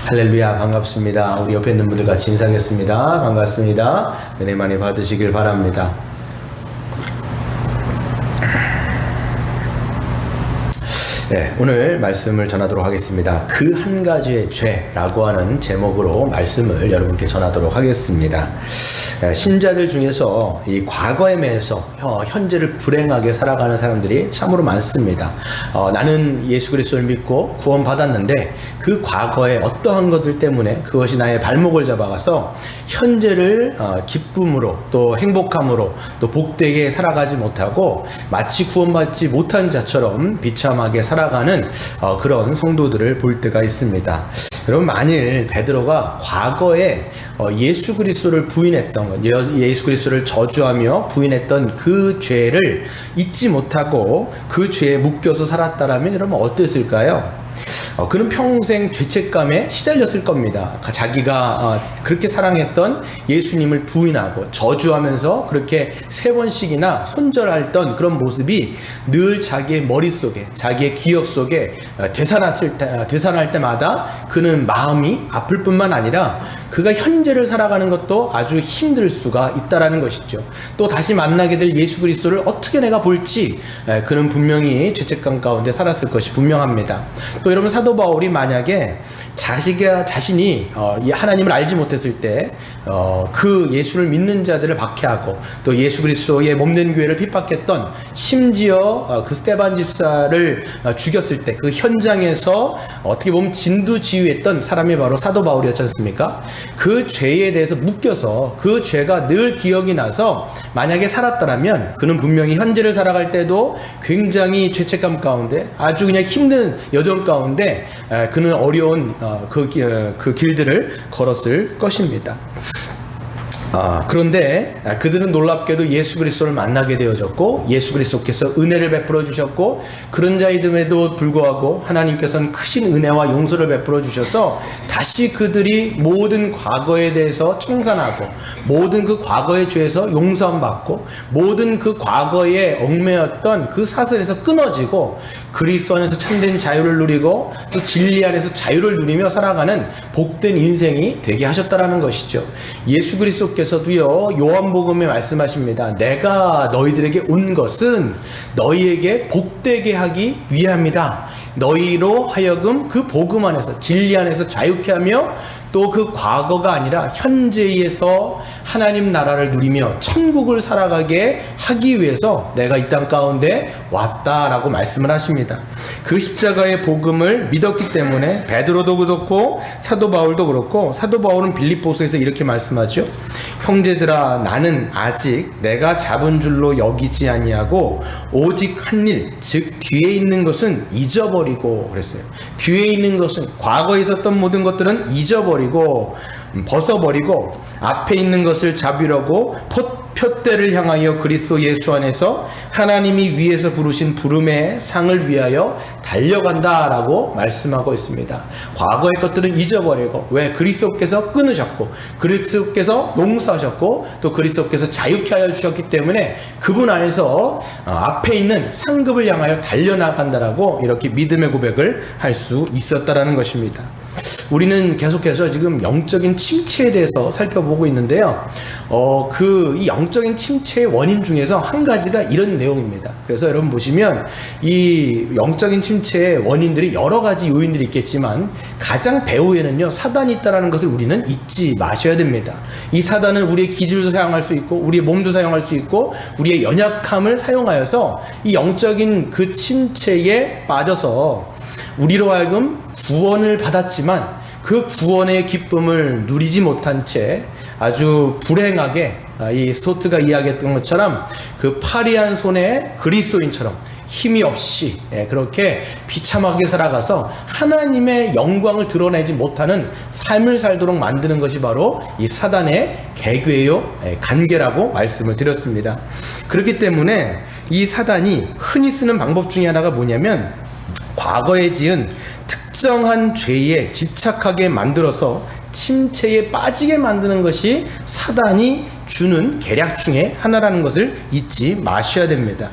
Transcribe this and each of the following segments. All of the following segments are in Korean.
할렐루야, 반갑습니다. 우리 옆에 있는 분들 같이 인사하겠습니다. 반갑습니다. 은혜 많이 받으시길 바랍니다. 네, 오늘 말씀을 전하도록 하겠습니다. 그 한 가지의 죄라고 하는 제목으로 말씀을 여러분께 전하도록 하겠습니다. 신자들 중에서 이 과거에 매여서 현재를 불행하게 살아가는 사람들이 참으로 많습니다. 나는 예수 그리스도를 믿고 구원받았는데 그 과거의 어떠한 것들 때문에 그것이 나의 발목을 잡아가서 현재를 기쁨으로 또 행복함으로 또 복되게 살아가지 못하고 마치 구원받지 못한 자처럼 비참하게 살아가는 그런 성도들을 볼 때가 있습니다. 여러분, 만일 베드로가 과거에 예수 그리스도를 부인했던 것, 예수 그리스도를 저주하며 부인했던 그 죄를 잊지 못하고 그 죄에 묶여서 살았다라면 여러분 어땠을까요? 그는 평생 죄책감에 시달렸을 겁니다. 자기가 그렇게 사랑했던 예수님을 부인하고 저주하면서 그렇게 3번씩이나 손절했던 그런 모습이 늘 자기의 머릿속에, 자기의 기억 속에 되살아날 때마다 그는 마음이 아플 뿐만 아니라 그가 현재를 살아가는 것도 아주 힘들 수가 있다라는 것이죠. 또 다시 만나게 될 예수 그리스도를 어떻게 내가 볼지 그는 분명히 죄책감 가운데 살았을 것이 분명합니다. 또 여러분, 사도 바울이 만약에 자신이 하나님을 알지 못했을 때 그 예수를 믿는 자들을 박해하고 또 예수 그리스도의 몸된 교회를 핍박했던, 심지어 그 스데반 집사를 죽였을 때 그 현장에서 어떻게 보면 진두지휘했던 사람이 바로 사도 바울이었지 않습니까? 그 죄에 대해서 묶여서 그 죄가 늘 기억이 나서 만약에 살았다면 그는 분명히 현재를 살아갈 때도 굉장히 죄책감 가운데 아주 그냥 힘든 여정 가운데 그는 어려운 그 길들을 걸었을 것입니다. 그런데 그들은 놀랍게도 예수 그리스도를 만나게 되어졌고 예수 그리스도께서 은혜를 베풀어 주셨고 그런 자이됨에도 불구하고 하나님께서는 크신 은혜와 용서를 베풀어 주셔서 다시 그들이 모든 과거에 대해서 청산하고 모든 그 과거의 죄에서 용서함 받고 모든 그 과거에 얽매였던 그 사슬에서 끊어지고 그리스도 안에서 참된 자유를 누리고 또 진리 안에서 자유를 누리며 살아가는 복된 인생이 되게 하셨다라는 것이죠. 예수 그리스도께서도요, 요한복음에 말씀하십니다. 내가 너희들에게 온 것은 너희에게 복되게 하기 위함이다. 너희로 하여금 그 복음 안에서 진리 안에서 자유케 하며 또 그 과거가 아니라 현재에서 하나님 나라를 누리며 천국을 살아가게 하기 위해서 내가 이 땅 가운데 왔다라고 말씀을 하십니다. 그 십자가의 복음을 믿었기 때문에 베드로도 그렇고 사도 바울도 그렇고, 사도 바울은 빌립보서에서 이렇게 말씀하죠. 형제들아, 나는 아직 내가 잡은 줄로 여기지 아니하고 오직 한 일, 즉 뒤에 있는 것은 잊어버리고 그랬어요. 뒤에 있는 것은, 과거에 있었던 모든 것들은 잊어버리고 벗어버리고 앞에 있는 것을 잡으려고 표대를 향하여 그리스도 예수 안에서 하나님이 위에서 부르신 부름의 상을 위하여 달려간다라고 말씀하고 있습니다. 과거의 것들은 잊어버리고, 왜? 그리스도께서 끊으셨고 그리스도께서 용서하셨고 또 그리스도께서 자유케 하여 주셨기 때문에 그분 안에서 앞에 있는 상급을 향하여 달려나간다라고 이렇게 믿음의 고백을 할 수 있었다라는 것입니다. 우리는 계속해서 지금 영적인 침체에 대해서 살펴보고 있는데요. 이 영적인 침체의 원인 중에서 한 가지가 이런 내용입니다. 그래서 여러분 보시면 이 영적인 침체의 원인들이 여러 가지 요인들이 있겠지만 가장 배후에는요, 사단이 있다는 것을 우리는 잊지 마셔야 됩니다. 이 사단은 우리의 기질도 사용할 수 있고 우리의 몸도 사용할 수 있고 우리의 연약함을 사용하여서 이 영적인 그 침체에 빠져서 우리로 하여금 구원을 받았지만 그 구원의 기쁨을 누리지 못한 채 아주 불행하게, 이 스토트가 이야기했던 것처럼 그 파리한 손에 그리스도인처럼 힘이 없이 그렇게 비참하게 살아가서 하나님의 영광을 드러내지 못하는 삶을 살도록 만드는 것이 바로 이 사단의 계획이요, 간계라고 말씀을 드렸습니다. 그렇기 때문에 이 사단이 흔히 쓰는 방법 중에 하나가 뭐냐면, 과거에 지은 특정한 죄에 집착하게 만들어서 침체에 빠지게 만드는 것이 사단이 주는 계략 중에 하나라는 것을 잊지 마셔야 됩니다.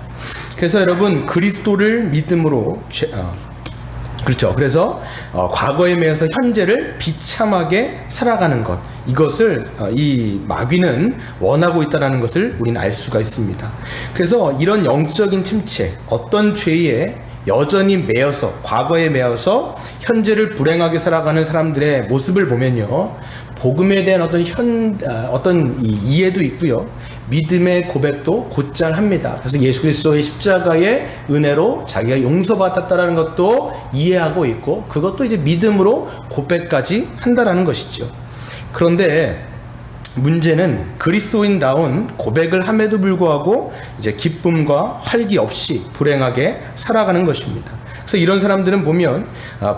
그래서 여러분, 그리스도를 믿음으로 그렇죠. 그래서 과거에 매여서 현재를 비참하게 살아가는 것, 이것을 이 마귀는 원하고 있다는 것을 우리는 알 수가 있습니다. 그래서 이런 영적인 침체, 어떤 죄에 여전히 매여서, 과거에 매여서 현재를 불행하게 살아가는 사람들의 모습을 보면요, 복음에 대한 어떤 이해도 있고요, 믿음의 고백도 곧잘 합니다. 그래서 예수 그리스도의 십자가의 은혜로 자기가 용서받았다라는 것도 이해하고 있고, 그것도 이제 믿음으로 고백까지 한다라는 것이죠. 그런데 문제는 그리스도인다운 고백을 함에도 불구하고 이제 기쁨과 활기 없이 불행하게 살아가는 것입니다. 그래서 이런 사람들은 보면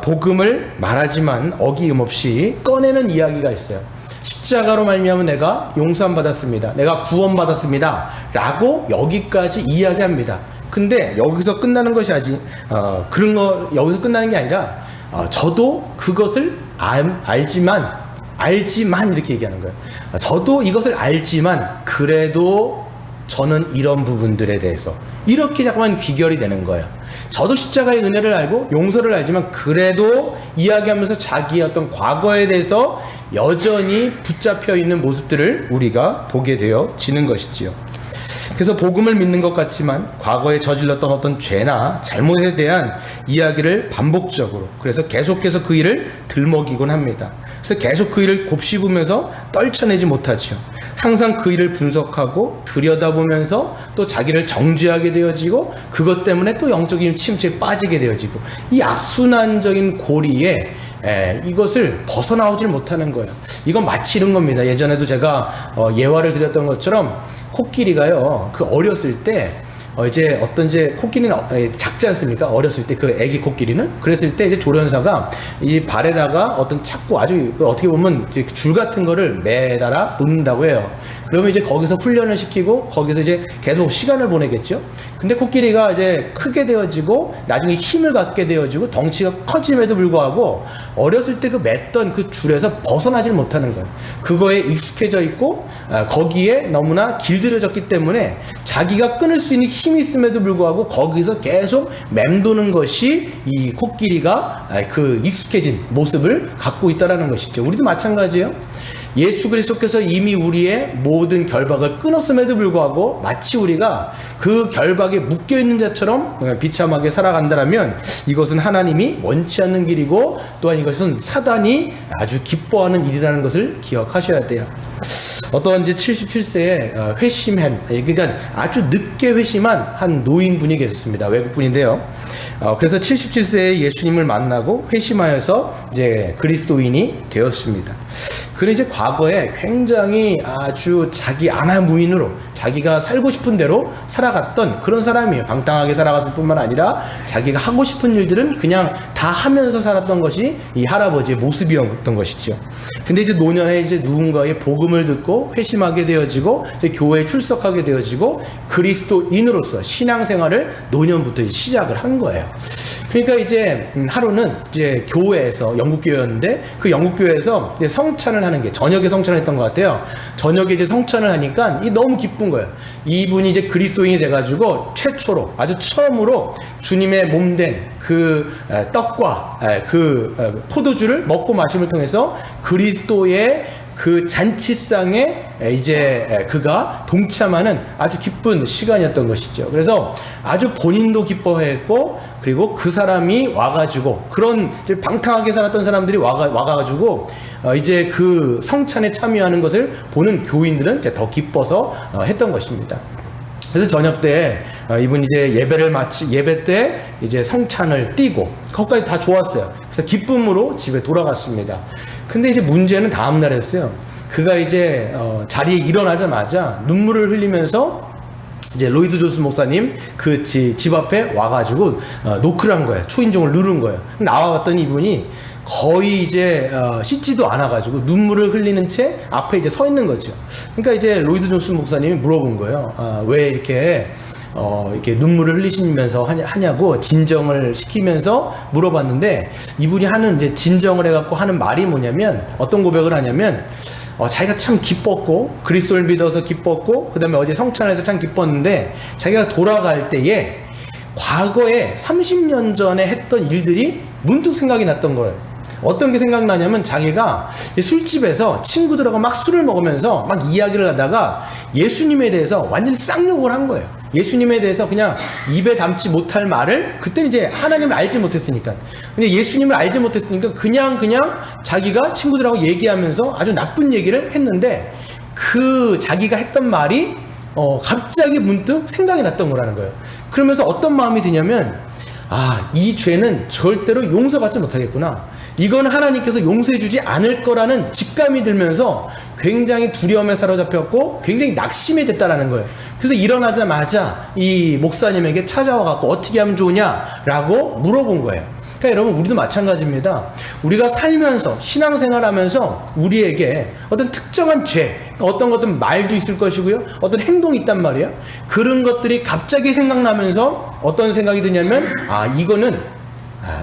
복음을 말하지만 어김없이 꺼내는 이야기가 있어요. 십자가로 말미암아 내가 용서함 받았습니다, 내가 구원 받았습니다 라고 여기까지 이야기합니다. 근데 여기서 끝나는 것이 그런 거 여기서 끝나는 게 아니라 저도 그것을 알지만 이렇게 얘기하는 거예요. 저도 이것을 알지만 그래도 저는 이런 부분들에 대해서 이렇게 잠깐만 귀결이 되는 거예요. 저도 십자가의 은혜를 알고 용서를 알지만 그래도 이야기하면서 자기의 어떤 과거에 대해서 여전히 붙잡혀 있는 모습들을 우리가 보게 되어지는 것이지요. 그래서 복음을 믿는 것 같지만 과거에 저질렀던 어떤 죄나 잘못에 대한 이야기를 반복적으로, 그래서 계속해서 그 일을 들먹이곤 합니다. 그래서 계속 그 일을 곱씹으면서 떨쳐내지 못하죠. 항상 그 일을 분석하고 들여다보면서 또 자기를 정죄하게 되어지고, 그것 때문에 또 영적인 침체에 빠지게 되어지고, 이 악순환적인 고리에 이것을 벗어나오질 못하는 거예요. 이건 마치 이런 겁니다. 예전에도 제가 예화를 드렸던 것처럼 코끼리가요, 그 어렸을 때 이제 코끼리는 작지 않습니까? 어렸을 때 그 애기 코끼리는. 그랬을 때 이제 조련사가 이 발에다가 어떤 찾고 아주 어떻게 보면 줄 같은 거를 매달아 놓는다고 해요. 그러면 이제 거기서 훈련을 시키고 거기서 이제 계속 시간을 보내겠죠. 근데 코끼리가 이제 크게 되어지고 나중에 힘을 갖게 되어지고 덩치가 커짐에도 불구하고 어렸을 때 그 맸던 그 줄에서 벗어나질 못하는 거예요. 그거에 익숙해져 있고 거기에 너무나 길들여졌기 때문에 자기가 끊을 수 있는 힘이 있음에도 불구하고 거기서 계속 맴도는 것이 이 코끼리가 그 익숙해진 모습을 갖고 있다는 것이죠. 우리도 마찬가지예요. 예수 그리스도께서 이미 우리의 모든 결박을 끊었음에도 불구하고 마치 우리가 그 결박에 묶여있는 자처럼 비참하게 살아간다면 이것은 하나님이 원치 않는 길이고, 또한 이것은 사단이 아주 기뻐하는 일이라는 것을 기억하셔야 돼요. 어떤 이제 77세에 회심한, 그러니까 아주 늦게 회심한 한 노인분이 계셨습니다. 외국분인데요. 그래서 77세에 예수님을 만나고 회심하여서 이제 그리스도인이 되었습니다. 그는 이제 과거에 굉장히 아주 자기 아나무인으로 자기가 살고 싶은 대로 살아갔던 그런 사람이에요. 방탕하게 살아갔을 뿐만 아니라 자기가 하고 싶은 일들은 그냥 다 하면서 살았던 것이 이 할아버지의 모습이었던 것이죠. 근데 이제 노년에 이제 누군가의 복음을 듣고 회심하게 되어지고 이제 교회에 출석하게 되어지고 그리스도인으로서 신앙생활을 노년부터 시작을 한 거예요. 그러니까 이제 하루는 이제 교회에서, 영국교회였는데 그 영국교회에서 이제 성찬을 하는 게, 저녁에 성찬을 했던 것 같아요. 저녁에 이제 성찬을 하니까 너무 기쁜 거예요. 이분이 이제 그리스도인이 돼가지고 최초로, 아주 처음으로 주님의 몸된 그 떡과 그 포도주를 먹고 마심을 통해서 그리스도의 그 잔치상에 이제 그가 동참하는 아주 기쁜 시간이었던 것이죠. 그래서 아주 본인도 기뻐했고, 그리고 그 사람이 와가지고, 그런 이제 방탕하게 살았던 사람들이 와가지고 이제 그 성찬에 참여하는 것을 보는 교인들은 이제 더 기뻐서 했던 것입니다. 그래서 저녁 때 이분이 이제 예배 때 이제 성찬을 띄고 거기까지 다 좋았어요. 그래서 기쁨으로 집에 돌아갔습니다. 근데 이제 문제는 다음 날이었어요. 그가 이제 자리에 일어나자마자 눈물을 흘리면서 이제 로이드 존스 목사님 그 집 앞에 와가지고 노크를 한 거예요. 초인종을 누른 거예요. 나와봤더니 이분이 거의 이제 씻지도 않아가지고 눈물을 흘리는 채 앞에 이제 서 있는 거죠. 그러니까 이제 로이드 존스 목사님이 물어본 거예요. 왜 이렇게 눈물을 흘리시면서 하냐고 진정을 시키면서 물어봤는데, 이분이 하는 이제 진정을 해갖고 하는 말이 뭐냐면, 어떤 고백을 하냐면, 자기가 참 기뻤고, 그리스도를 믿어서 기뻤고, 그 다음에 어제 성찬에서 참 기뻤는데, 자기가 돌아갈 때에 과거에 30년 전에 했던 일들이 문득 생각이 났던 거예요. 어떤 게 생각나냐면 자기가 술집에서 친구들하고 막 술을 먹으면서 막 이야기를 하다가 예수님에 대해서 완전히 쌍욕을 한 거예요. 예수님에 대해서 그냥 입에 담지 못할 말을, 그때는 이제 하나님을 알지 못했으니까. 근데 예수님을 알지 못했으니까 그냥 자기가 친구들하고 얘기하면서 아주 나쁜 얘기를 했는데, 그 자기가 했던 말이 갑자기 문득 생각이 났던 거라는 거예요. 그러면서 어떤 마음이 드냐면, 이 죄는 절대로 용서받지 못하겠구나. 이건 하나님께서 용서해주지 않을 거라는 직감이 들면서 굉장히 두려움에 사로잡혔고 굉장히 낙심이 됐다라는 거예요. 그래서 일어나자마자 이 목사님에게 찾아와 갖고 어떻게 하면 좋으냐라고 물어본 거예요. 그러니까 여러분, 우리도 마찬가지입니다. 우리가 살면서 신앙생활하면서 우리에게 어떤 특정한 죄, 어떤 것든 말도 있을 것이고요, 어떤 행동이 있단 말이에요. 그런 것들이 갑자기 생각나면서 어떤 생각이 드냐면, 이거는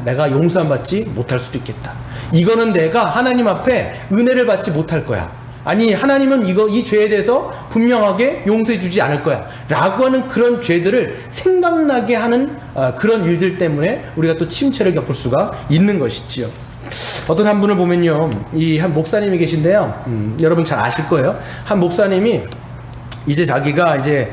내가 용서 안 받지 못할 수도 있겠다. 이거는 내가 하나님 앞에 은혜를 받지 못할 거야. 아니, 하나님은 이 죄에 대해서 분명하게 용서해 주지 않을 거야 라고 하는 그런 죄들을 생각나게 하는 그런 일들 때문에 우리가 또 침체를 겪을 수가 있는 것이지요. 어떤 한 분을 보면요, 이 한 목사님이 계신데요, 여러분 잘 아실 거예요. 한 목사님이 이제 자기가 이제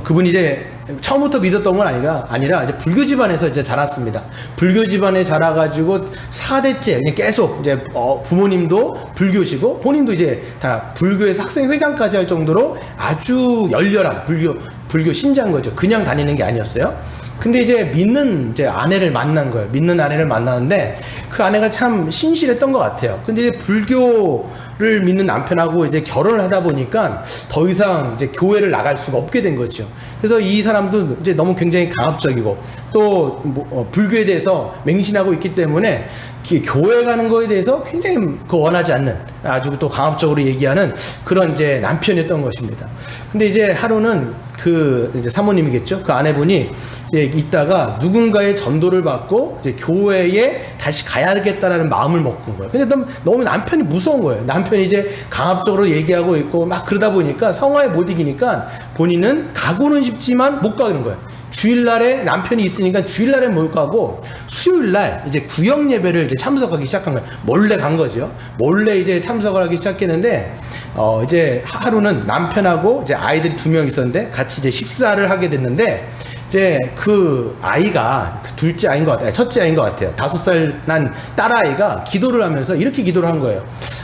그분이 이제 처음부터 믿었던 건 아니라 이제 불교 집안에서 이제 자랐습니다. 불교 집안에 자라가지고 4대째 그냥 계속 이제 부모님도 불교시고 본인도 이제 다 불교에서 학생회장까지 할 정도로 아주 열렬한 불교 신자인 거죠. 그냥 다니는 게 아니었어요. 근데 이제 믿는 이제 아내를 만난 거예요. 믿는 아내를 만나는데 그 아내가 참 신실했던 것 같아요. 근데 이제 불교를 믿는 남편하고 이제 결혼을 하다 보니까 더 이상 이제 교회를 나갈 수가 없게 된 거죠. 그래서 이 사람도 이제 너무 굉장히 강압적이고 또 불교에 대해서 맹신하고 있기 때문에 교회 가는 거에 대해서 굉장히 원하지 않는, 아주 또 강압적으로 얘기하는 그런 이제 남편이었던 것입니다. 근데 이제 하루는 그 이제 사모님이겠죠. 그 아내분이 이제 있다가 누군가의 전도를 받고 이제 교회에 다시 가야겠다라는 마음을 먹은 거예요. 근데 너무 남편이 무서운 거예요. 남편이 이제 강압적으로 얘기하고 있고 막 그러다 보니까 성화에 못 이기니까 본인은 가고는 싶지만 못 가는 거예요. 주일날에 남편이 있으니까 주일날에 못 가고 수요일날 이제 구역 예배를 이제 참석하기 시작한 거예요. 몰래 간 거죠. 몰래 이제 참석을 하기 시작했는데, 이제 하루는 남편하고 이제 아이들이 2명 있었는데 같이 이제 식사를 하게 됐는데, 이제 그 아이가 그 둘째 아이인 것 같아요. 첫째 아이인 것 같아요. 5살 난 딸아이가 기도를 하면서 이렇게 기도를 한 거예요.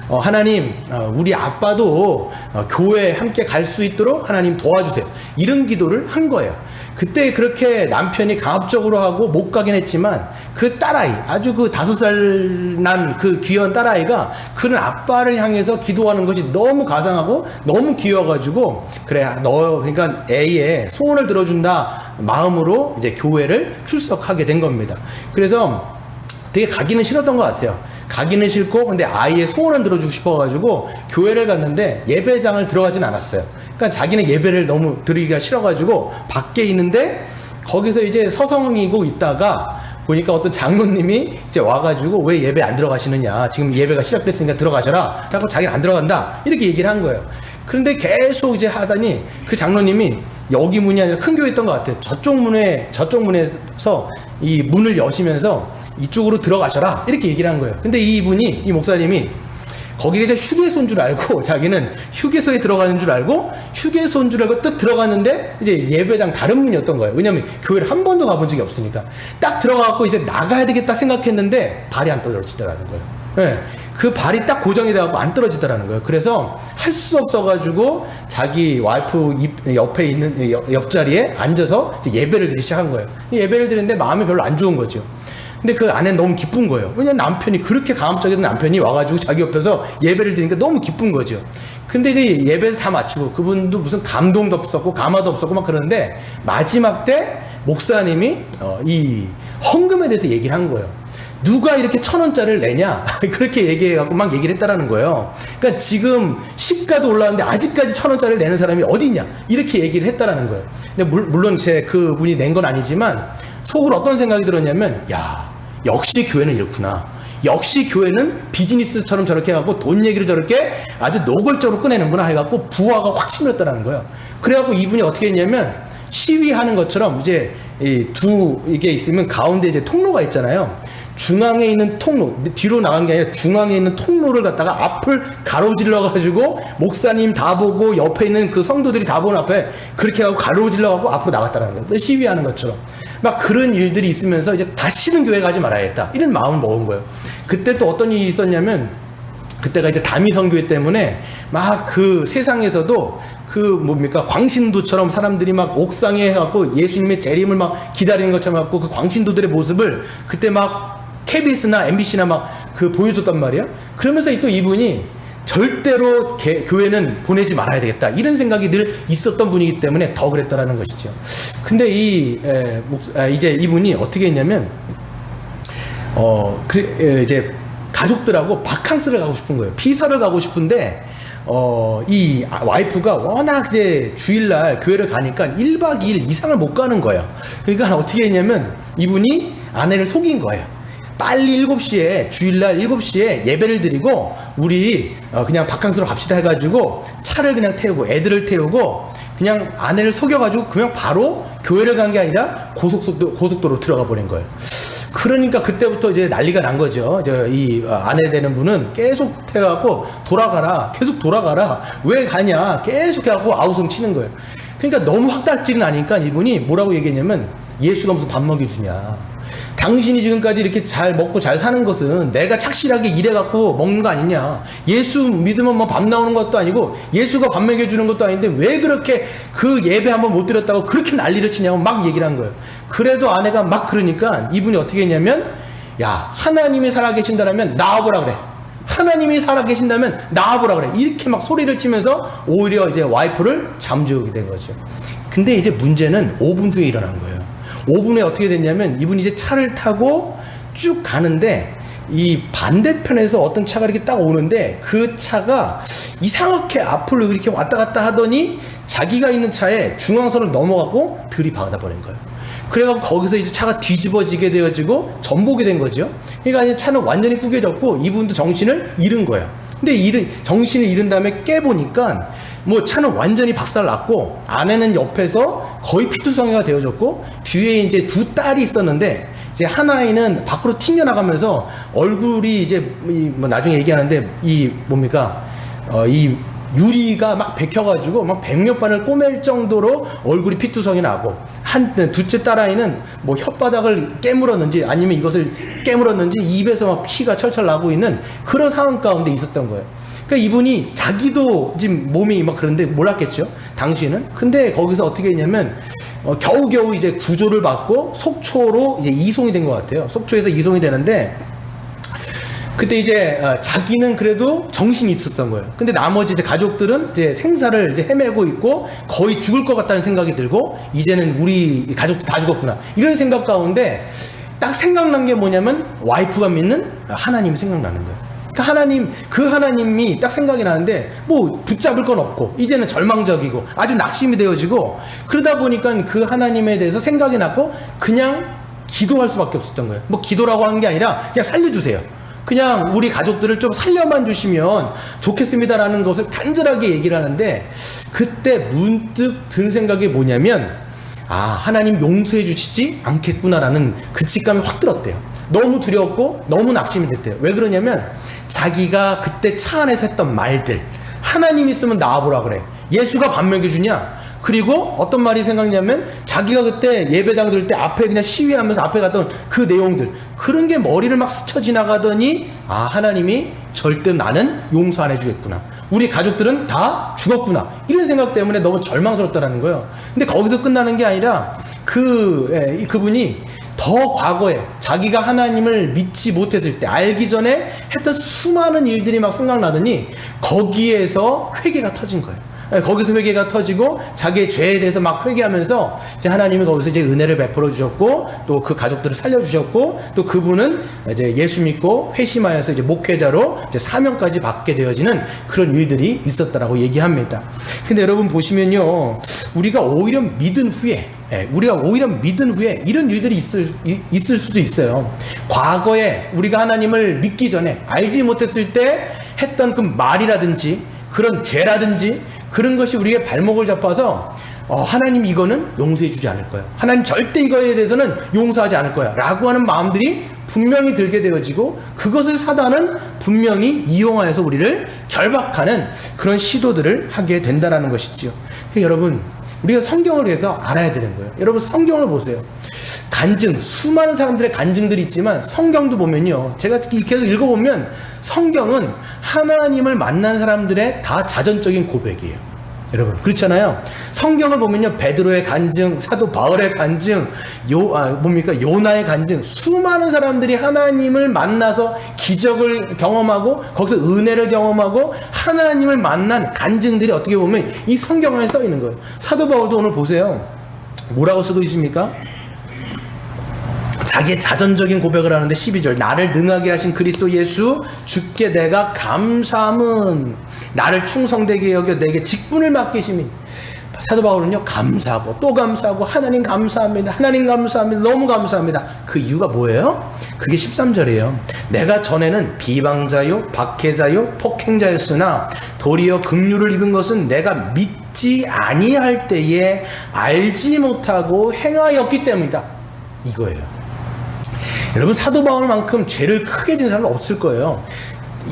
하나님, 우리 아빠도 교회에 함께 갈 수 있도록 하나님 도와주세요. 이런 기도를 한 거예요. 그때 그렇게 남편이 강압적으로 하고 못 가긴 했지만 그 딸아이, 아주 그 5살 난 그 귀여운 딸아이가 그런 아빠를 향해서 기도하는 것이 너무 가상하고 너무 귀여워가지고, 그래, 너 그러니까 애의 소원을 들어준다 마음으로 이제 교회를 출석하게 된 겁니다. 그래서 되게 가기는 싫었던 것 같아요. 가기는 싫고, 근데 아이의 소원을 들어주고 싶어가지고 교회를 갔는데 예배장을 들어가진 않았어요. 그러니까 자기는 예배를 너무 드리기가 싫어가지고 밖에 있는데, 거기서 이제 서성이고 있다가 보니까 어떤 장로님이 이제 와가지고 왜 예배 안 들어가시느냐, 지금 예배가 시작됐으니까 들어가셔라 하고 자기는 안 들어간다 이렇게 얘기를 한 거예요. 그런데 계속 이제 하다니 그 장로님이 여기 문이 아니라 큰 교회였던 것 같아요. 저쪽 문에서 이 문을 여시면서 이쪽으로 들어가셔라 이렇게 얘기를 한 거예요. 근데 이 목사님이 거기가 이제 휴게소인 줄 알고, 자기는 휴게소에 들어가는 줄 알고 휴게소인 줄 알고 딱 들어갔는데 이제 예배당 다른 문이었던 거예요. 왜냐면 교회를 한 번도 가본 적이 없으니까. 딱 들어가갖고 이제 나가야 되겠다 생각했는데 발이 안 떨어지더라는 거예요. 네. 그 발이 딱 고정이 돼갖고 안 떨어지더라는 거예요. 그래서 할 수 없어가지고 자기 와이프 옆에 있는 옆자리에 앉아서 이제 예배를 드리기 시작한 거예요. 예배를 드리는데 마음이 별로 안 좋은 거죠. 근데 그 아내는 너무 기쁜 거예요. 왜냐면 남편이, 그렇게 강압적인 남편이 와가지고 자기 옆에서 예배를 드리니까 너무 기쁜 거죠. 근데 이제 예배를 다 마치고 그분도 무슨 감동도 없었고 가마도 없었고 막 그러는데, 마지막 때 목사님이 이 헌금에 대해서 얘기를 한 거예요. 누가 이렇게 1,000원짜리를 내냐 그렇게 얘기해갖고 막 얘기를 했다라는 거예요. 그러니까 지금 시가도 올라왔는데 아직까지 1,000원짜리를 내는 사람이 어디 있냐 이렇게 얘기를 했다라는 거예요. 근데 물론 그분이 낸 건 아니지만 속으로 어떤 생각이 들었냐면, 야, 역시 교회는 이렇구나. 역시 교회는 비즈니스처럼 저렇게 해갖고 돈 얘기를 저렇게 아주 노골적으로 꺼내는구나 해갖고 부하가 확 치밀었다라는 거예요. 그래갖고 이분이 어떻게 했냐면 시위하는 것처럼 이제 이게 있으면 가운데 이제 통로가 있잖아요. 중앙에 있는 통로, 뒤로 나간 게 아니라 중앙에 있는 통로를 갖다가 앞을 가로질러 가지고 목사님 다 보고 옆에 있는 그 성도들이 다 보는 앞에 그렇게 하고 가로질러 가고 앞으로 나갔다는 거예요. 시위하는 것처럼. 막 그런 일들이 있으면서 이제 다시는 교회 가지 말아야겠다. 이런 마음을 먹은 거예요. 그때 또 어떤 일이 있었냐면, 그때가 이제 다미 선교회 때문에 막 그 세상에서도 그 뭡니까 광신도처럼 사람들이 막 옥상에 해갖고 예수님의 재림을 막 기다리는 것처럼 해갖고 그 광신도들의 모습을 그때 막 KBS나 MBC나 막 그 보여줬단 말이야. 그러면서 또 이분이 절대로 교회는 보내지 말아야 되겠다 이런 생각이 늘 있었던 분이기 때문에 더 그랬다라는 것이죠. 근데 이제 이분이 어떻게 했냐면 이제 가족들하고 바캉스를 가고 싶은 거예요. 피서를 가고 싶은데 이 와이프가 워낙 이제 주일날 교회를 가니까 1박 2일 이상을 못 가는 거예요. 그러니까 어떻게 했냐면 이분이 아내를 속인 거예요. 빨리 7시에 주일날 7시에 예배를 드리고 우리 그냥 바캉스로 갑시다 해가지고 차를 그냥 태우고 애들을 태우고 그냥 아내를 속여가지고 그냥 바로 교회를 간 게 아니라 고속도로 들어가 버린 거예요. 그러니까 그때부터 이제 난리가 난 거죠. 이 아내 되는 분은 계속 해갖고 계속 돌아가라. 왜 가냐. 계속 해갖고 아우성 치는 거예요. 그러니까 너무 확답지는 나니까 이분이 뭐라고 얘기했냐면 예수가 무슨 밥 먹여주냐. 당신이 지금까지 이렇게 잘 먹고 잘 사는 것은 내가 착실하게 일해갖고 먹는 거 아니냐. 예수 믿으면 뭐 밥 나오는 것도 아니고 예수가 밥 먹여주는 것도 아닌데 왜 그렇게 그 예배 한번 못 드렸다고 그렇게 난리를 치냐고 막 얘기를 한 거예요. 그래도 아내가 막 그러니까 이분이 어떻게 했냐면 야 하나님이 살아계신다면 나와보라 그래. 하나님이 살아계신다면 나와보라 그래. 이렇게 막 소리를 치면서 오히려 이제 와이프를 잠재우게 된 거죠. 근데 이제 문제는 5분 후에 일어난 거예요. 5분 후에 어떻게 됐냐면 이분이 이제 차를 타고 쭉 가는데 이 반대편에서 어떤 차가 이렇게 딱 오는데 그 차가 이상하게 앞으로 이렇게 왔다 갔다 하더니 자기가 있는 차에 중앙선을 넘어가고 들이박아버린 거예요. 그래갖고 거기서 이제 차가 뒤집어지게 되어지고 전복이 된 거죠. 그러니까 이제 차는 완전히 구겨졌고 이분도 정신을 잃은 거예요. 근데 정신을 잃은 다음에 깨보니까 뭐 차는 완전히 박살났고 아내는 옆에서 거의 피투성이가 되어졌고 뒤에 이제 두 딸이 있었는데 이제 하나이는 밖으로 튕겨나가면서 얼굴이 이제 뭐 나중에 얘기하는데 이 유리가 막 베껴가지고 막 백몇 반을 꼬맬 정도로 얼굴이 피투성이 나고 둘째 딸아이는 뭐 혓바닥을 깨물었는지 아니면 이것을 깨물었는지 입에서 막 피가 철철 나고 있는 그런 상황 가운데 있었던 거예요. 그러니까 이분이 자기도 지금 몸이 막 그런데 몰랐겠죠 당시에는. 근데 거기서 어떻게 했냐면 겨우겨우 이제 구조를 받고 속초로 이제 이송이 된 것 같아요. 속초에서 이송이 되는데 그때 이제 자기는 그래도 정신이 있었던 거예요. 근데 나머지 이제 가족들은 이제 생사를 이제 헤매고 있고 거의 죽을 것 같다는 생각이 들고 이제는 우리 가족도 다 죽었구나 이런 생각 가운데 딱 생각난 게 뭐냐면 와이프가 믿는 하나님이 생각나는 거예요. 그 하나님이 딱 생각이 나는데 뭐 붙잡을 건 없고 이제는 절망적이고 아주 낙심이 되어지고 그러다 보니까 그 하나님에 대해서 생각이 났고 그냥 기도할 수밖에 없었던 거예요. 뭐 기도라고 하는 게 아니라 그냥 살려주세요. 그냥 우리 가족들을 좀 살려만 주시면 좋겠습니다라는 것을 간절하게 얘기를 하는데 그때 문득 든 생각이 뭐냐면 하나님 용서해 주시지 않겠구나라는 그 직감이 확 들었대요. 너무 두려웠고 너무 낙심이 됐대요. 왜 그러냐면 자기가 그때 차 안에서 했던 말들 하나님 있으면 나와보라 그래. 예수가 밥 먹여주냐. 그리고 어떤 말이 생각나냐면 자기가 그때 예배당 들 때 앞에 그냥 시위하면서 앞에 갔던 그 내용들 그런 게 머리를 막 스쳐 지나가더니 하나님이 절대 나는 용서 안 해주겠구나. 우리 가족들은 다 죽었구나. 이런 생각 때문에 너무 절망스럽다라는 거예요. 근데 거기서 끝나는 게 아니라 그분이 더 과거에 자기가 하나님을 믿지 못했을 때 알기 전에 했던 수많은 일들이 막 생각나더니 거기에서 회개가 터진 거예요. 거기서 회개가 터지고 자기의 죄에 대해서 막 회개하면서 이제 하나님이 거기서 이제 은혜를 베풀어 주셨고 또 그 가족들을 살려 주셨고 또 그분은 이제 예수 믿고 회심하여서 이제 목회자로 이제 사명까지 받게 되어지는 그런 일들이 있었다라고 얘기합니다. 근데 여러분 보시면요, 우리가 오히려 믿은 후에 이런 일들이 있을 수도 있어요. 과거에 우리가 하나님을 믿기 전에 알지 못했을 때 했던 그 말이라든지 그런 죄라든지 그런 것이 우리의 발목을 잡아서 하나님 이거는 용서해주지 않을 거야. 하나님 절대 이거에 대해서는 용서하지 않을 거야. 라고 하는 마음들이 분명히 들게 되어지고 그것을 사단은 분명히 이용하여서 우리를 결박하는 그런 시도들을 하게 된다는 것이지요. 그러니까 여러분, 우리가 성경을 해서 알아야 되는 거예요. 여러분, 성경을 보세요. 간증, 수많은 사람들의 간증들이 있지만 성경도 보면요, 제가 계속 읽어보면 성경은 하나님을 만난 사람들의 다 자전적인 고백이에요. 여러분, 그렇잖아요. 성경을 보면요, 베드로의 간증, 사도 바울의 간증, 요나의 간증, 수많은 사람들이 하나님을 만나서 기적을 경험하고 거기서 은혜를 경험하고 하나님을 만난 간증들이 어떻게 보면 이 성경 안에 써 있는 거예요. 사도 바울도 오늘 보세요. 뭐라고 쓰고 있습니까? 자기의 자전적인 고백을 하는데 12절, 나를 능하게 하신 그리스도 예수 주께 내가 감사함은 나를 충성되게 여겨 내게 직분을 맡기심이. 사도 바울은요, 감사하고 또 감사하고 하나님 감사합니다, 하나님 감사합니다, 너무 감사합니다. 그 이유가 뭐예요? 그게 13절이에요. 내가 전에는 비방자요 박해자요 폭행자였으나 도리어 긍휼을 입은 것은 내가 믿지 아니할 때에 알지 못하고 행하였기 때문이다. 이거예요. 여러분, 사도 바울만큼 죄를 크게 지은 사람은 없을 거예요.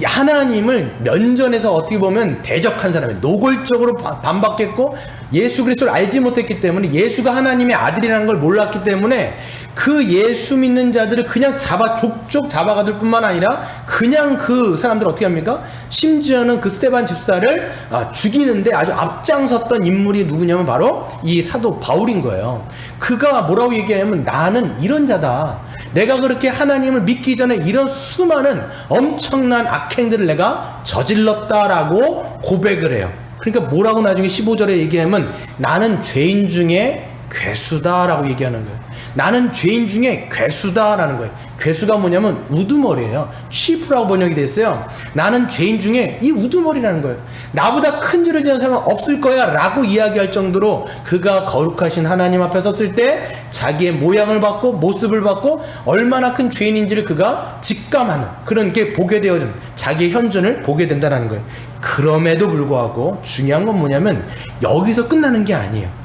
하나님을 면전에서 어떻게 보면 대적한 사람이에요. 노골적으로 반박했고 예수 그리스도를 알지 못했기 때문에, 예수가 하나님의 아들이라는 걸 몰랐기 때문에 그 예수 믿는 자들을 그냥 족족 잡아가둘 뿐만 아니라 그냥 그 사람들 어떻게 합니까? 심지어는 그 스데반 집사를 죽이는데 아주 앞장섰던 인물이 누구냐면 바로 이 사도 바울인 거예요. 그가 뭐라고 얘기하냐면, 나는 이런 자다. 내가 그렇게 하나님을 믿기 전에 이런 수많은 엄청난 악행들을 내가 저질렀다라고 고백을 해요. 그러니까 뭐라고 나중에 15절에 얘기하면, 나는 죄인 중에 괴수다라고 얘기하는 거예요. 나는 죄인 중에 괴수다라는 거예요. 괴수가 뭐냐면 우두머리예요. 쉬프라고 번역이 됐어요. 나는 죄인 중에 이 우두머리라는 거예요. 나보다 큰 죄를 지은 사람은 없을 거야 라고 이야기할 정도로 그가 거룩하신 하나님 앞에 섰을 때 자기의 모양을 받고 모습을 받고 얼마나 큰 죄인인지를 그가 직감하는 그런 게 보게 되어진, 자기의 현존을 보게 된다는 거예요. 그럼에도 불구하고 중요한 건 뭐냐면 여기서 끝나는 게 아니에요.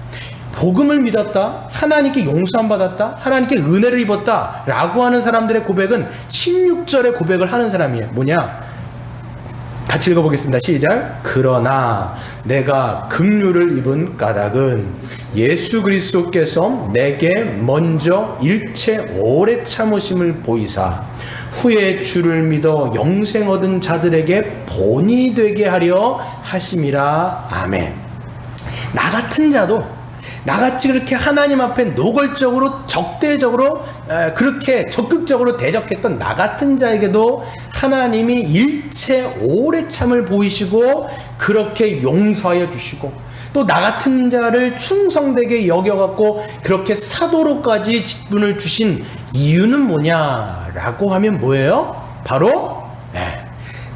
복음을 믿었다, 하나님께 용서함 받았다, 하나님께 은혜를 입었다 라고 하는 사람들의 고백은 16절의 고백을 하는 사람이에요. 뭐냐? 같이 읽어보겠습니다. 시작. 그러나 내가 긍휼을 입은 까닭은 예수 그리스도께서 내게 먼저 일체 오래 참으심을 보이사 후에 주를 믿어 영생 얻은 자들에게 본이 되게 하려 하심이라. 아멘. 나 같은 자도, 나같이 그렇게 하나님 앞에 노골적으로 적대적으로 그렇게 적극적으로 대적했던 나 같은 자에게도 하나님이 일체 오래 참을 보이시고 그렇게 용서하여 주시고 또 나 같은 자를 충성되게 여겨갖고 그렇게 사도로까지 직분을 주신 이유는 뭐냐라고 하면 뭐예요? 바로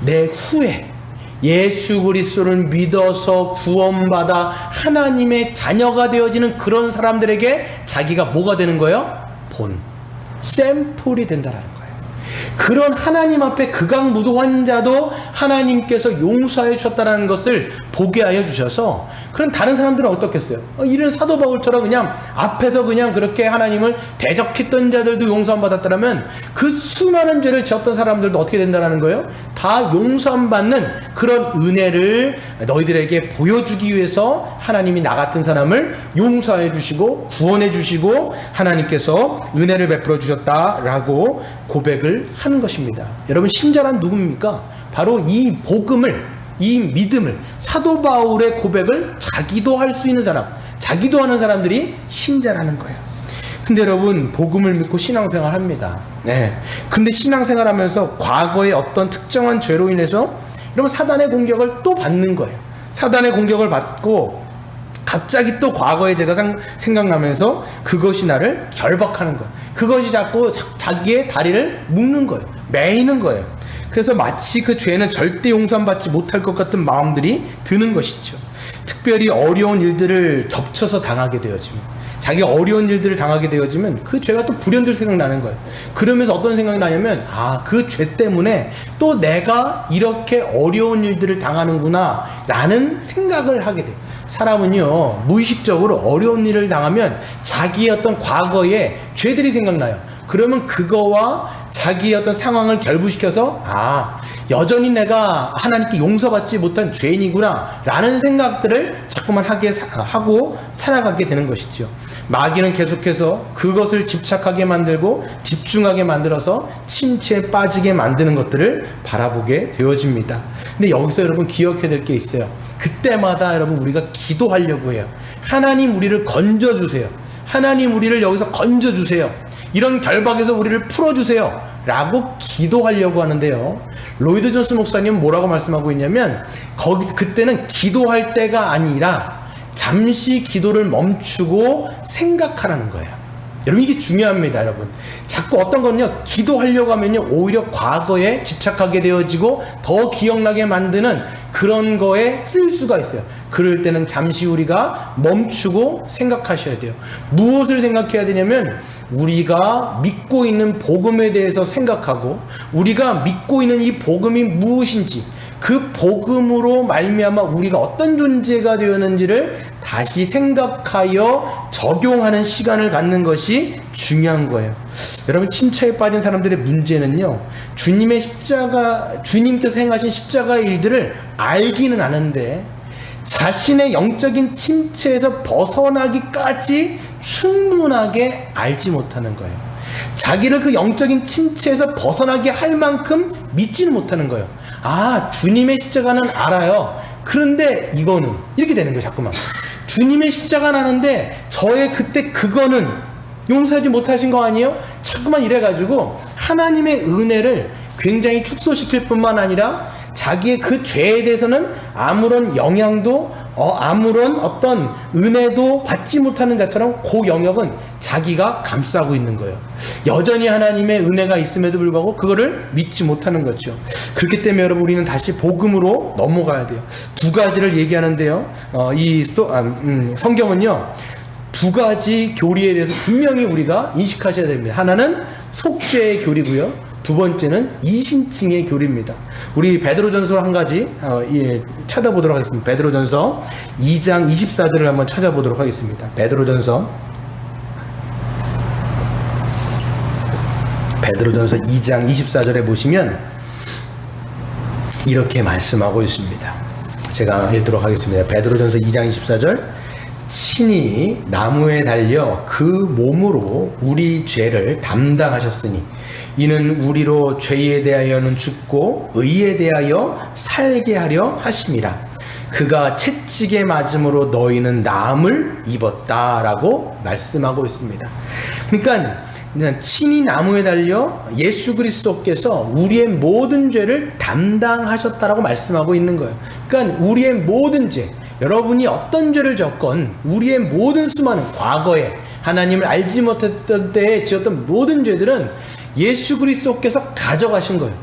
내 후에 예수 그리스도를 믿어서 구원받아 하나님의 자녀가 되어지는 그런 사람들에게 자기가 뭐가 되는 거예요? 샘플이 된다라는 거예요. 그런 하나님 앞에 극악무도한 자도 하나님께서 용서해 주셨다는 것을 보게 하여 주셔서, 그런 다른 사람들은 어떻겠어요? 이런 사도 바울처럼 그냥 앞에서 그냥 그렇게 하나님을 대적했던 자들도 용서함 받았다면 그 수많은 죄를 지었던 사람들도 어떻게 된다는 거예요? 다 용서함 받는 그런 은혜를 너희들에게 보여주기 위해서 하나님이 나 같은 사람을 용서해 주시고 구원해 주시고 하나님께서 은혜를 베풀어 주셨다라고 고백을 하는 것입니다. 여러분, 신자란 누굽니까? 바로 이 복음을, 이 믿음을, 사도 바울의 고백을 자기도 할 수 있는 사람, 자기도 하는 사람들이 신자라는 거예요. 근데 여러분, 복음을 믿고 신앙생활 합니다. 근데 신앙생활 하면서 과거의 어떤 특정한 죄로 인해서 여러분 사단의 공격을 또 받는 거예요. 사단의 공격을 받고 갑자기 또 과거의 죄가 생각나면서 그것이 나를 결박하는 거예요. 그것이 자꾸 자기의 다리를 묶는 거예요. 매이는 거예요. 그래서 마치 그 죄는 절대 용서받지 못할 것 같은 마음들이 드는 것이죠. 특별히 어려운 일들을 겹쳐서 당하게 되어집니다. 자기가 어려운 일들을 당하게 되어지면 그 죄가 또 불현들 생각나는 거예요. 그러면서 어떤 생각이 나냐면 그 죄 때문에 또 내가 이렇게 어려운 일들을 당하는구나 라는 생각을 하게 돼요. 사람은요, 무의식적으로 어려운 일을 당하면 자기의 어떤 과거의 죄들이 생각나요. 그러면 그거와 자기의 어떤 상황을 결부시켜서 여전히 내가 하나님께 용서받지 못한 죄인이구나 라는 생각들을 자꾸만 하고 살아가게 되는 것이죠. 마귀는 계속해서 그것을 집착하게 만들고 집중하게 만들어서 침체에 빠지게 만드는 것들을 바라보게 되어집니다. 근데 여기서 여러분 기억해야 될 게 있어요. 그때마다 여러분 우리가 기도하려고 해요. 하나님 우리를 건져주세요. 하나님 우리를 여기서 건져주세요. 이런 결박에서 우리를 풀어주세요 라고 기도하려고 하는데요, 로이드 존스 목사님은 뭐라고 말씀하고 있냐면 그때는 기도할 때가 아니라 잠시 기도를 멈추고 생각하라는 거예요. 여러분 이게 중요합니다. 여러분 자꾸 어떤 거는요, 기도하려고 하면요 오히려 과거에 집착하게 되어지고 더 기억나게 만드는 그런 거에 쓸 수가 있어요. 그럴 때는 잠시 우리가 멈추고 생각하셔야 돼요. 무엇을 생각해야 되냐면 우리가 믿고 있는 복음에 대해서 생각하고 우리가 믿고 있는 이 복음이 무엇인지, 그 복음으로 말미암아 우리가 어떤 존재가 되었는지를 다시 생각하여 적용하는 시간을 갖는 것이 중요한 거예요. 여러분 침체에 빠진 사람들의 문제는요, 주님께서 행하신 십자가의 일들을 알기는 아는데 자신의 영적인 침체에서 벗어나기까지 충분하게 알지 못하는 거예요. 자기를 그 영적인 침체에서 벗어나게 할 만큼 믿지는 못하는 거예요. 주님의 십자가는 알아요. 그런데 이거는 이렇게 되는 거예요. 자꾸만 주님의 십자가는 아는데 저의 그때 그거는 용서하지 못하신 거 아니에요? 자꾸만 이래가지고 하나님의 은혜를 굉장히 축소시킬 뿐만 아니라 자기의 그 죄에 대해서는 아무런 영향도 아무런 어떤 은혜도 받지 못하는 자처럼 그 영역은 자기가 감싸고 있는 거예요. 여전히 하나님의 은혜가 있음에도 불구하고 그거를 믿지 못하는 거죠. 그렇기 때문에 여러분 우리는 다시 복음으로 넘어가야 돼요. 두 가지를 얘기하는데요, 성경은요 두 가지 교리에 대해서 분명히 우리가 인식하셔야 됩니다. 하나는 속죄의 교리고요, 두 번째는 이신칭의 교리입니다. 우리 베드로전서 한 가지 찾아보도록 하겠습니다. 베드로전서 2장 24절을 한번 찾아보도록 하겠습니다. 베드로전서 2장 24절에 보시면 이렇게 말씀하고 있습니다. 제가 읽도록 하겠습니다. 베드로전서 2장 24절, 친히 나무에 달려 그 몸으로 우리 죄를 담당하셨으니 이는 우리로 죄에 대하여는 죽고 의에 대하여 살게 하려 하심이라. 그가 채찍에 맞음으로 너희는 나음을 입었다라고 말씀하고 있습니다. 그러니까 친히 나무에 달려 예수 그리스도께서 우리의 모든 죄를 담당하셨다라고 말씀하고 있는 거예요. 그러니까 우리의 모든 죄, 여러분이 어떤 죄를 졌건 우리의 모든 수많은 과거에 하나님을 알지 못했던 때에 지었던 모든 죄들은 예수 그리스도께서 가져가신 거예요.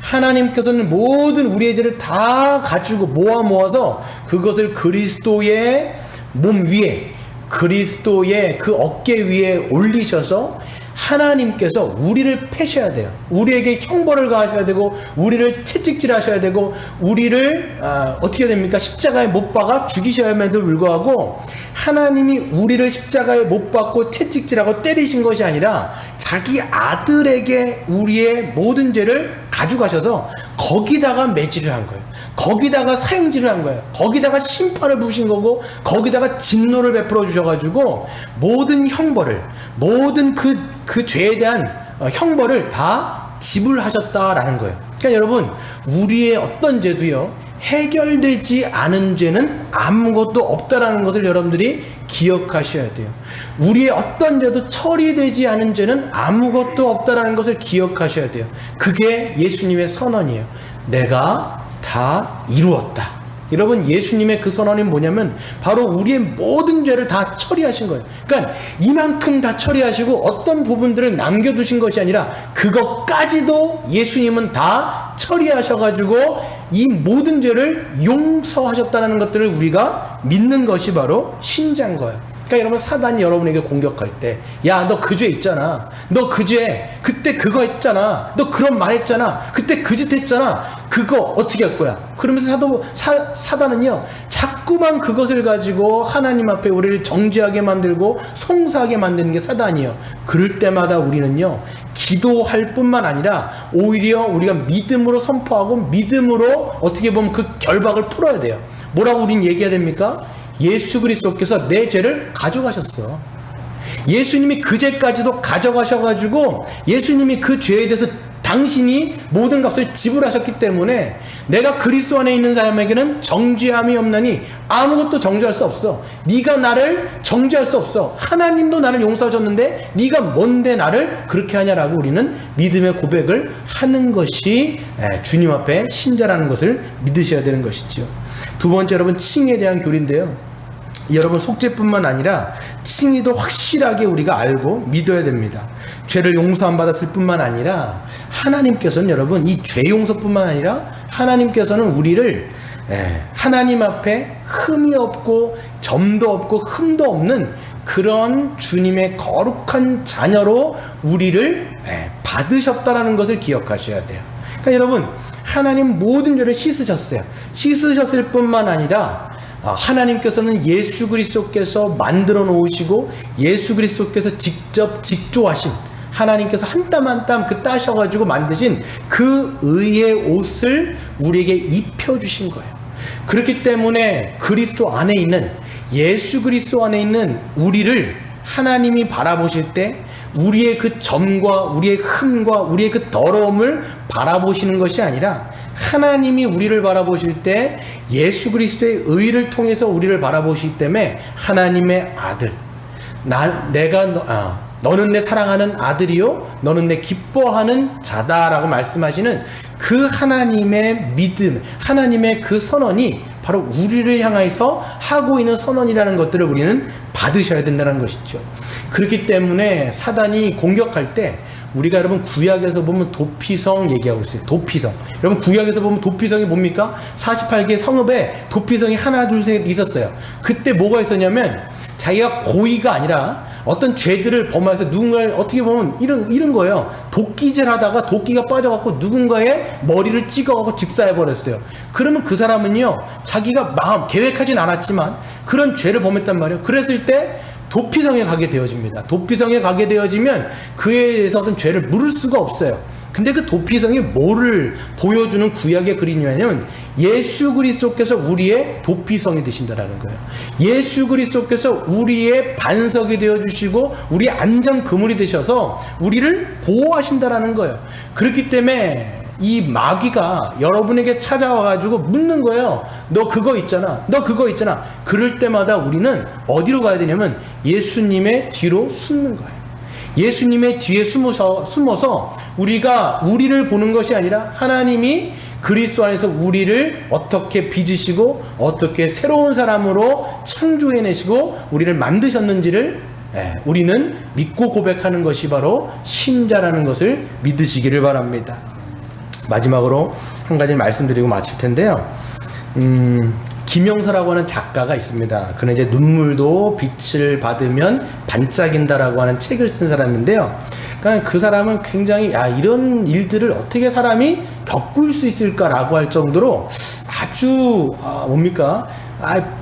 하나님께서는 모든 우리의 죄를 다 가지고 모아서 그것을 그리스도의 몸 위에, 그리스도의 그 어깨 위에 올리셔서 하나님께서 우리를 패셔야 돼요. 우리에게 형벌을 가하셔야 되고 우리를 채찍질하셔야 되고 우리를 어떻게 됩니까? 십자가에 못 박아 죽이셔야만도 불구하고 하나님이 우리를 십자가에 못 박고 채찍질하고 때리신 것이 아니라 자기 아들에게 우리의 모든 죄를 가져가셔서 거기다가 매질을 한 거예요. 거기다가 사형질을 한 거예요. 거기다가 심판을 부으신 거고 거기다가 진노를 베풀어 주셔가지고 모든 형벌을, 모든 그 죄에 대한 형벌을 다 지불하셨다라는 거예요. 그러니까 여러분 우리의 어떤 죄도요 해결되지 않은 죄는 아무것도 없다라는 것을 여러분들이 기억하셔야 돼요. 우리의 어떤 죄도 처리되지 않은 죄는 아무것도 없다라는 것을 기억하셔야 돼요. 그게 예수님의 선언이에요. 내가 다 이루었다. 여러분 예수님의 그 선언이 뭐냐면 바로 우리의 모든 죄를 다 처리하신 거예요. 그러니까 이만큼 다 처리하시고 어떤 부분들을 남겨두신 것이 아니라 그것까지도 예수님은 다 처리하셔가지고 이 모든 죄를 용서하셨다는 것들을 우리가 믿는 것이 바로 신자인 거예요. 그러니까 그러니까 여러분, 사단이 여러분에게 공격할 때, 야, 너 그 죄 있잖아. 너 그 죄, 그때 그거 했잖아. 너 그런 말 했잖아. 그때 그 짓 했잖아. 그거 어떻게 할 거야? 그러면서 사단은요, 자꾸만 그것을 가지고 하나님 앞에 우리를 정죄하게 만들고 송사하게 만드는 게 사단이에요. 그럴 때마다 우리는요, 기도할 뿐만 아니라 오히려 우리가 믿음으로 선포하고 믿음으로 어떻게 보면 그 결박을 풀어야 돼요. 뭐라고 우린 얘기해야 됩니까? 예수 그리스도께서 내 죄를 가져가셨어. 예수님이 그 죄까지도 가져가셔가지고 예수님이 그 죄에 대해서 당신이 모든 값을 지불하셨기 때문에 내가 그리스도 안에 있는 사람에게는 정죄함이 없나니 아무것도 정죄할 수 없어. 네가 나를 정죄할 수 없어. 하나님도 나를 용서하셨는데 네가 뭔데 나를 그렇게 하냐라고 우리는 믿음의 고백을 하는 것이 주님 앞에 신자라는 것을 믿으셔야 되는 것이죠. 두 번째, 여러분, 칭의에 대한 교리인데요. 여러분, 속죄뿐만 아니라 칭의도 확실하게 우리가 알고 믿어야 됩니다. 죄를 용서 안 받았을 뿐만 아니라 하나님께서는, 여러분, 이 죄 용서뿐만 아니라 하나님께서는 우리를 하나님 앞에 흠이 없고 점도 없고 흠도 없는 그런 주님의 거룩한 자녀로 우리를 받으셨다라는 것을 기억하셔야 돼요. 그러니까 여러분, 하나님 모든 죄를 씻으셨어요. 씻으셨을 뿐만 아니라 하나님께서는 예수 그리스도께서 만들어 놓으시고 예수 그리스도께서 직접 직조하신, 하나님께서 한 땀 한 땀 그 따셔가지고 만드신 그 의의 옷을 우리에게 입혀주신 거예요. 그렇기 때문에 그리스도 안에 있는, 예수 그리스도 안에 있는 우리를 하나님이 바라보실 때 우리의 그 점과 우리의 흠과 우리의 그 더러움을 바라보시는 것이 아니라 하나님이 우리를 바라보실 때 예수 그리스도의 의를 통해서 우리를 바라보시기 때문에 하나님의 아들, 너는 내 사랑하는 아들이요 너는 내 기뻐하는 자다라고 말씀하시는 그 하나님의 믿음, 하나님의 그 선언이 바로 우리를 향해서 하고 있는 선언이라는 것들을 우리는 받으셔야 된다는 것이죠. 그렇기 때문에 사단이 공격할 때 우리가, 여러분, 구약에서 보면 도피성 얘기하고 있어요. 도피성. 여러분, 구약에서 보면 도피성이 뭡니까? 48개 성읍에 도피성이 하나 둘 셋 있었어요. 그때 뭐가 있었냐면 자기가 고의가 아니라 어떤 죄들을 범해서 누군가를, 어떻게 보면 이런 거예요. 도끼질 하다가 도끼가 빠져갖고 누군가의 머리를 찍어갖고 직사해버렸어요. 그러면 그 사람은요, 자기가 계획하진 않았지만 그런 죄를 범했단 말이에요. 그랬을 때 도피성에 가게 되어집니다. 도피성에 가게 되어지면 그에 대해서 어떤 죄를 물을 수가 없어요. 근데 그 도피성이 뭐를 보여주는 구약의 그림이냐면 예수 그리스도께서 우리의 도피성이 되신다라는 거예요. 예수 그리스도께서 우리의 반석이 되어주시고 우리의 안전 그물이 되셔서 우리를 보호하신다라는 거예요. 그렇기 때문에 이 마귀가 여러분에게 찾아와가지고 묻는 거예요. 너 그거 있잖아. 너 그거 있잖아. 그럴 때마다 우리는 어디로 가야 되냐면 예수님의 뒤로 숨는 거예요. 예수님의 뒤에 숨어서 우리가 우리를 보는 것이 아니라 하나님이 그리스도 안에서 우리를 어떻게 빚으시고 어떻게 새로운 사람으로 창조해내시고 우리를 만드셨는지를 우리는 믿고 고백하는 것이 바로 신자라는 것을 믿으시기를 바랍니다. 마지막으로 한 가지 말씀드리고 마칠 텐데요. 김영서라고 하는 작가가 있습니다. 그는 이제 눈물도 빛을 받으면 반짝인다라고 하는 책을 쓴 사람인데요. 그러니까 그 사람은 굉장히 이런 일들을 어떻게 사람이 겪을 수 있을까라고 할 정도로 아주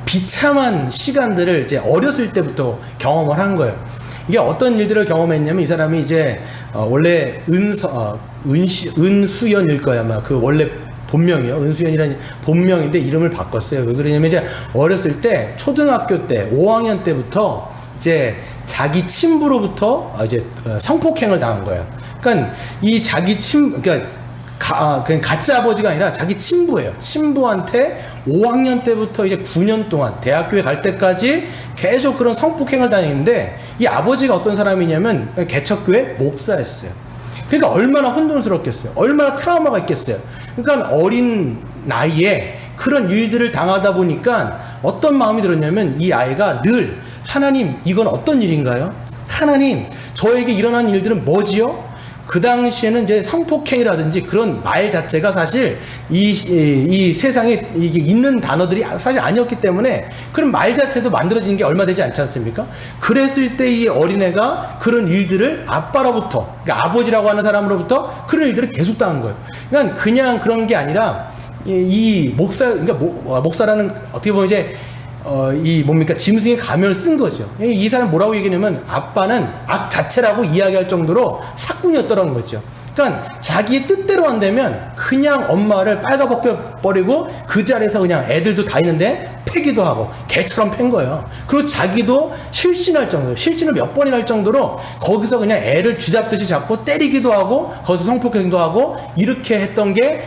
비참한 시간들을 이제 어렸을 때부터 경험을 한 거예요. 이게 어떤 일들을 경험했냐면 이 사람이 이제 원래 은수연일 거야 아마. 그 원래 본명이요. 은수연이라는 본명인데 이름을 바꿨어요. 왜 그러냐면 이제 어렸을 때 초등학교 때 5학년 때부터 이제 자기 친부로부터 이제 성폭행을 당한 거예요. 그러니까 이 자기 그러니까 그냥 가짜 아버지가 아니라 자기 친부예요. 친부한테 5학년 때부터 이제 9년 동안 대학교에 갈 때까지 계속 그런 성폭행을 당했는데 이 아버지가 어떤 사람이냐면 개척교회 목사였어요. 그러니까 얼마나 혼돈스럽겠어요. 얼마나 트라우마가 있겠어요. 그러니까 어린 나이에 그런 일들을 당하다 보니까 어떤 마음이 들었냐면 이 아이가 늘 하나님 이건 어떤 일인가요? 하나님 저에게 일어난 일들은 뭐지요? 그 당시에는 이제 성폭행이라든지 그런 말 자체가 사실 이 세상에 이게 있는 단어들이 사실 아니었기 때문에 그런 말 자체도 만들어진 게 얼마 되지 않지 않습니까? 그랬을 때 이 어린애가 그런 일들을 아빠로부터, 그러니까 아버지라고 하는 사람으로부터 그런 일들을 계속 당한 거예요. 그러니까 그냥 그런 게 아니라 이 목사, 그러니까 목사라는 어떻게 보면 이제 이 뭡니까 짐승의 가면을 쓴 거죠. 이 사람 뭐라고 얘기하냐면 아빠는 악 자체라고 이야기할 정도로 사꾼이었더라는 거죠. 그러니까 자기의 뜻대로 한다면 그냥 엄마를 빨가벗겨 버리고 그 자리에서 그냥 애들도 다 있는데 패기도 하고 개처럼 팬 거예요. 그리고 자기도 실신할 정도로, 실신을 몇 번이나 할 정도로 거기서 그냥 애를 쥐잡듯이 잡고 때리기도 하고 거기서 성폭행도 하고 이렇게 했던 게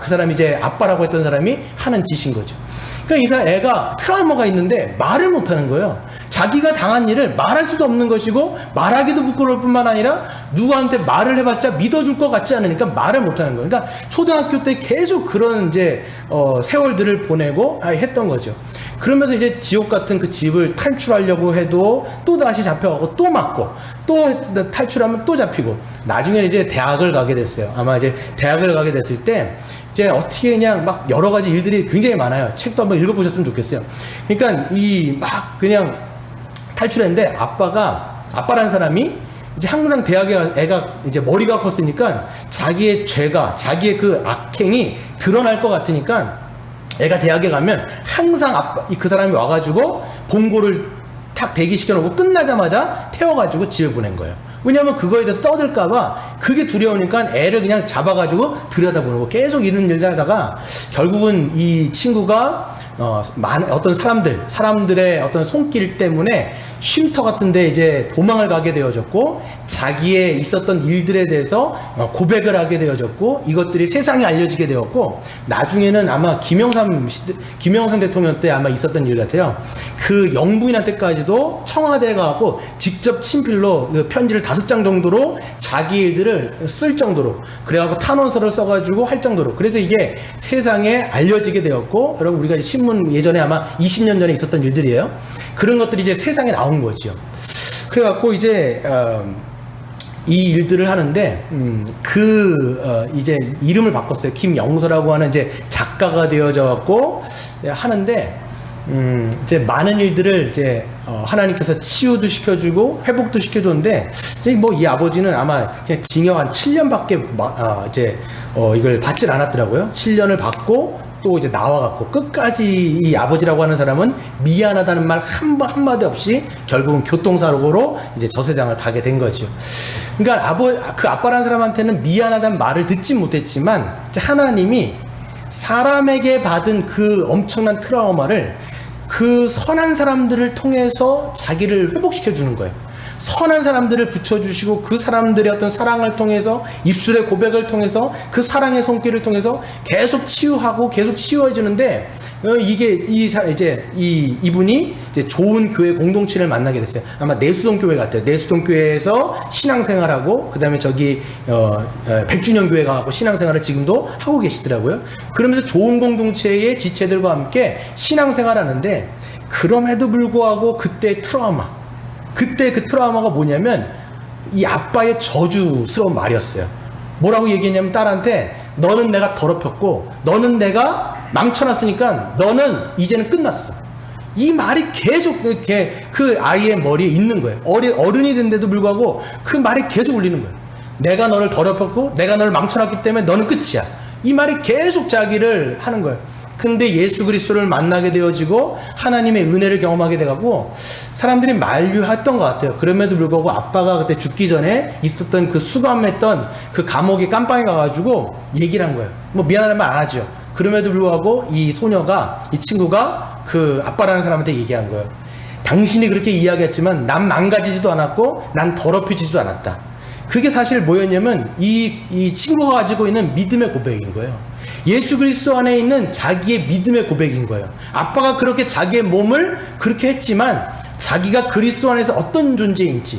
그 사람이 이제 아빠라고 했던 사람이 하는 짓인 거죠. 그러니까 이 사람 애가 트라우마가 있는데 말을 못하는 거예요. 자기가 당한 일을 말할 수도 없는 것이고 말하기도 부끄러울 뿐만 아니라 누구한테 말을 해봤자 믿어줄 것 같지 않으니까 말을 못하는 거예요. 그러니까 초등학교 때 계속 그런 이제 세월들을 보내고 했던 거죠. 그러면서 이제 지옥 같은 그 집을 탈출하려고 해도 또 다시 잡혀가고 또 맞고 또 탈출하면 또 잡히고 나중에 이제 대학을 가게 됐어요. 아마 이제 대학을 가게 됐을 때 이제 어떻게 그냥 막 여러 가지 일들이 굉장히 많아요. 책도 한번 읽어보셨으면 좋겠어요. 그러니까 이 막 그냥 탈출했는데 아빠라는 사람이 이제 항상 대학에 애가 이제 머리가 컸으니까 자기의 죄가, 자기의 그 악행이 드러날 것 같으니까 애가 대학에 가면 항상 그 사람이 와가지고 봉고를 탁 대기시켜놓고 끝나자마자 태워가지고 집에 보낸 거예요. 왜냐하면 그거에 대해서 떠들까봐 그게 두려우니까 애를 그냥 잡아가지고 들여다보는 거 계속 이런 일을 하다가 결국은 이 친구가 어떤 사람들의 어떤 손길 때문에 쉼터 같은데 이제 도망을 가게 되어졌고 자기의 있었던 일들에 대해서 고백을 하게 되어졌고 이것들이 세상에 알려지게 되었고 나중에는 아마 김영삼 대통령 때 아마 있었던 일 같아요. 그 영부인한테까지도 청와대에 가고 직접 친필로 그 편지를 5장 정도로 자기 일들을 쓸 정도로 그래갖고 탄원서를 써가지고 할 정도로 그래서 이게 세상에 알려지게 되었고 여러분 우리가 신문 예전에 아마 20년 전에 있었던 일들이에요. 그런 것들이 이제 세상에 나온 거죠. 그래갖고 이제 이 일들을 하는데 이제 이름을 바꿨어요. 김영서라고 하는 이제 작가가 되어져 갖고 하는데 이제 많은 일들을 이제 하나님께서 치유도 시켜주고 회복도 시켜줬는데 이제 뭐 이 아버지는 아마 그냥 징역 한 7년밖에 이제 이걸 받질 않았더라고요. 7년을 받고 또 이제 나와갖고 끝까지 이 아버지라고 하는 사람은 미안하다는 말 한마디 없이 결국은 교통사고로 이제 저 세상을 가게 된 거죠. 그러니까 그 아빠라는 사람한테는 미안하다는 말을 듣지 못했지만 하나님이 사람에게 받은 그 엄청난 트라우마를 그 선한 사람들을 통해서 자기를 회복시켜 주는 거예요. 선한 사람들을 붙여주시고 그 사람들의 어떤 사랑을 통해서 입술의 고백을 통해서 그 사랑의 손길을 통해서 계속 치유하고 계속 치유해 주는데 이게 이분이 이제 좋은 교회 공동체를 만나게 됐어요. 아마 내수동 교회 같아요. 내수동 교회에서 신앙생활하고 그다음에 저기 백준영 교회 가고 신앙생활을 지금도 하고 계시더라고요. 그러면서 좋은 공동체의 지체들과 함께 신앙생활하는데 그럼에도 불구하고 그때 그 트라우마가 뭐냐면 이 아빠의 저주스러운 말이었어요. 뭐라고 얘기했냐면 딸한테 너는 내가 더럽혔고 너는 내가 망쳐놨으니까 너는 이제는 끝났어. 이 말이 계속 이렇게 그 아이의 머리에 있는 거예요. 어른이 된데도 불구하고 그 말이 계속 울리는 거예요. 내가 너를 더럽혔고 내가 너를 망쳐놨기 때문에 너는 끝이야. 이 말이 계속 자기를 하는 거예요. 근데 예수 그리스도를 만나게 되어지고 하나님의 은혜를 경험하게 돼가고 사람들이 만류했던 것 같아요. 그럼에도 불구하고 아빠가 그때 죽기 전에 있었던 그 수감했던 그 감옥에 깜빵에 가가지고 얘기를 한 거예요. 뭐 미안한 말 안 하죠. 그럼에도 불구하고 이 친구가 그 아빠라는 사람한테 얘기한 거예요. 당신이 그렇게 이야기했지만 난 망가지지도 않았고 난 더럽혀지지도 않았다. 그게 사실 뭐였냐면 이 친구가 가지고 있는 믿음의 고백인 거예요. 예수 그리스도 안에 있는 자기의 믿음의 고백인 거예요. 아빠가 그렇게 자기의 몸을 그렇게 했지만 자기가 그리스도 안에서 어떤 존재인지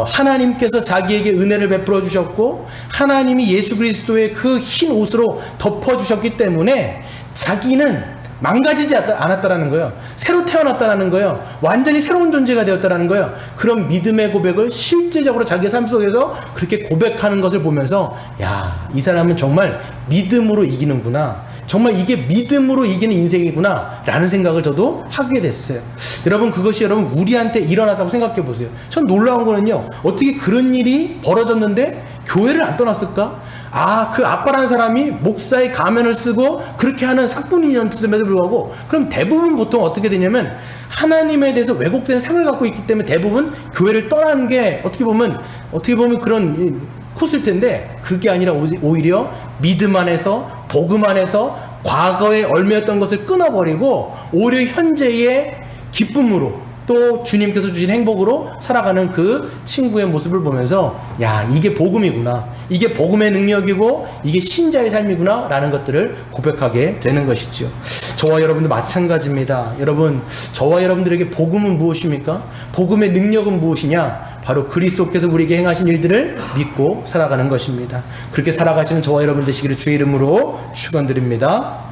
하나님께서 자기에게 은혜를 베풀어 주셨고 하나님이 예수 그리스도의 그 흰 옷으로 덮어 주셨기 때문에 자기는 망가지지 않았다라는 거예요. 새로 태어났다라는 거예요. 완전히 새로운 존재가 되었다라는 거예요. 그런 믿음의 고백을 실제적으로 자기 삶 속에서 그렇게 고백하는 것을 보면서 야, 이 사람은 정말 믿음으로 이기는구나. 정말 이게 믿음으로 이기는 인생이구나 라는 생각을 저도 하게 됐어요. 여러분, 그것이 여러분 우리한테 일어났다고 생각해 보세요. 전 놀라운 거는요, 어떻게 그런 일이 벌어졌는데 교회를 안 떠났을까? 아, 그 아빠라는 사람이 목사의 가면을 쓰고 그렇게 하는 사뿐인이었음에도 불구하고, 그럼 대부분 보통 어떻게 되냐면 하나님에 대해서 왜곡된 삶을 갖고 있기 때문에 대부분 교회를 떠나는 게 어떻게 보면 그런 코스일 텐데, 그게 아니라 오히려 믿음 안에서, 복음 안에서 과거에 얽매였던 것을 끊어버리고 오히려 현재의 기쁨으로 또 주님께서 주신 행복으로 살아가는 그 친구의 모습을 보면서 야, 이게 복음이구나, 이게 복음의 능력이고 이게 신자의 삶이구나 라는 것들을 고백하게 되는 것이죠. 저와 여러분도 마찬가지입니다. 여러분, 저와 여러분들에게 복음은 무엇입니까? 복음의 능력은 무엇이냐? 바로 그리스도께서 우리에게 행하신 일들을 믿고 살아가는 것입니다. 그렇게 살아가시는 저와 여러분 되시기를 주의 이름으로 축원드립니다.